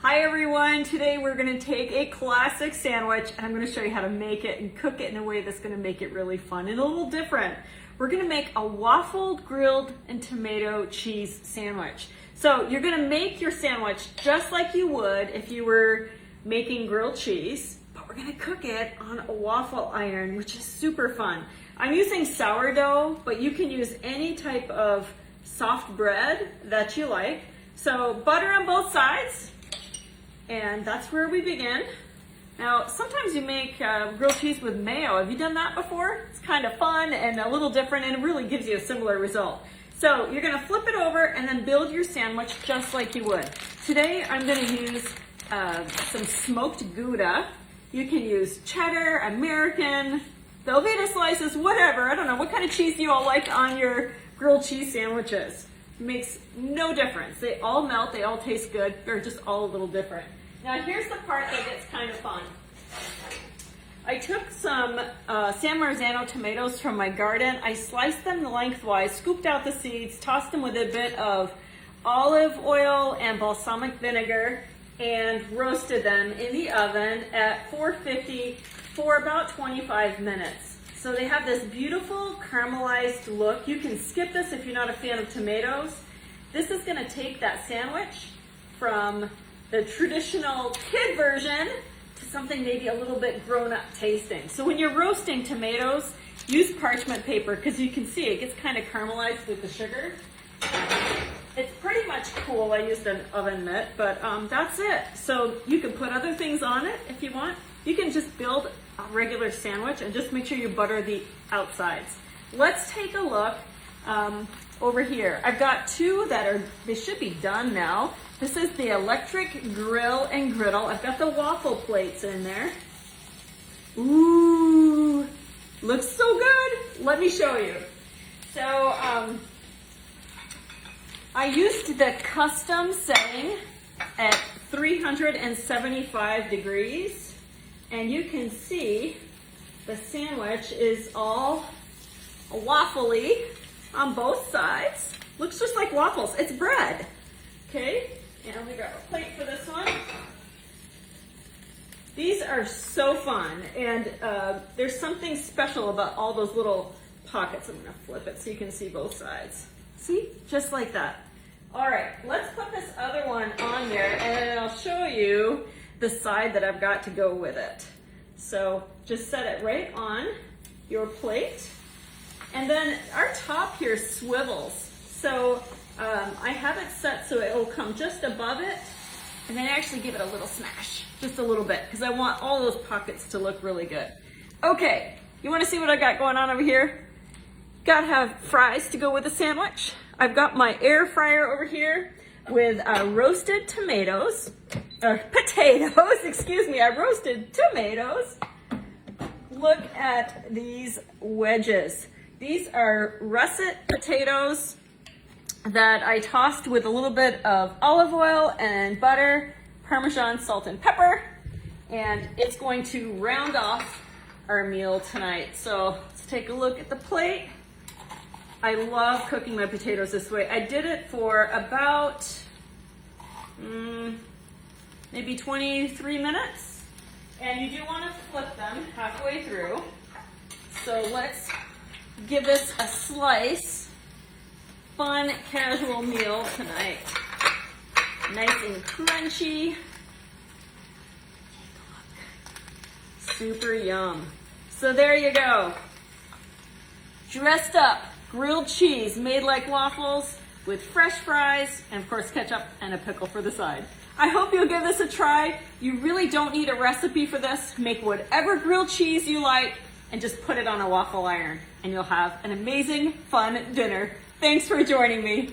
Hi everyone, today we're going to take a classic sandwich and I'm going to show you how to make it and cook it in a way that's going to make it really fun and a little different. We're going to make a waffled, grilled, and tomato cheese sandwich. So you're going to make your sandwich just like you would if you were making grilled cheese, but we're going to cook it on a waffle iron, which is super fun. I'm using sourdough, but you can use any type of soft bread that you like. So butter on both sides. And that's where we begin. Now, sometimes you make grilled cheese with mayo. Have you done that before? It's kind of fun and a little different, and it really gives you a similar result. So you're gonna flip it over and then build your sandwich just like you would. Today, I'm gonna use some smoked Gouda. You can use cheddar, American, Velveeta slices, whatever. I don't know, what kind of cheese do you all like on your grilled cheese sandwiches? Makes no difference. They all melt, they all taste good. They're just all a little different. Now here's the part that gets kind of fun. I took some San Marzano tomatoes from my garden. I sliced them lengthwise, scooped out the seeds, tossed them with a bit of olive oil and balsamic vinegar, and roasted them in the oven at 450 for about 25 minutes. So they have this beautiful caramelized look. You can skip this if you're not a fan of tomatoes. This is gonna take that sandwich from the traditional kid version to something maybe a little bit grown up tasting. So when you're roasting tomatoes, use parchment paper because you can see it gets kind of caramelized with the sugar. It's pretty much cool. I used an oven mitt, but that's it. So you can put other things on it if you want. You can just build a regular sandwich and just make sure you butter the outsides. Let's take a look over here. I've got two they should be done now. This is the electric grill and griddle. I've got the waffle plates in there. Ooh, looks so good. Let me show you. So I used the custom setting at 375 degrees. And you can see the sandwich is all waffly on both sides. Looks just like waffles. It's bread. Okay, and we got a plate for this one. These are so fun, and there's something special about all those little pockets. I'm gonna flip it so you can see both sides. See, just like that. All right, let's put this other one on there, and then I'll show you the side that I've got to go with it. So just set it right on your plate. And then our top here swivels. So I have it set so it will come just above it, and then I actually give it a little smash, just a little bit, because I want all those pockets to look really good. Okay, you wanna see what I got going on over here? Gotta have fries to go with the sandwich. I've got my air fryer over here with roasted potatoes, excuse me, I roasted tomatoes. Look at these wedges. These are russet potatoes that I tossed with a little bit of olive oil and butter, Parmesan, salt, and pepper, and it's going to round off our meal tonight. So let's take a look at the plate. I love cooking my potatoes this way. I did it for about maybe 23 minutes, and you do want to flip them halfway through. So let's give this a slice. Fun, casual meal tonight. Nice and crunchy. Super yum. So there you go. Dressed up grilled cheese made like waffles with fresh fries and of course ketchup and a pickle for the side. I hope you'll give this a try. You really don't need a recipe for this. Make whatever grilled cheese you like and just put it on a waffle iron and you'll have an amazing, fun dinner. Thanks for joining me.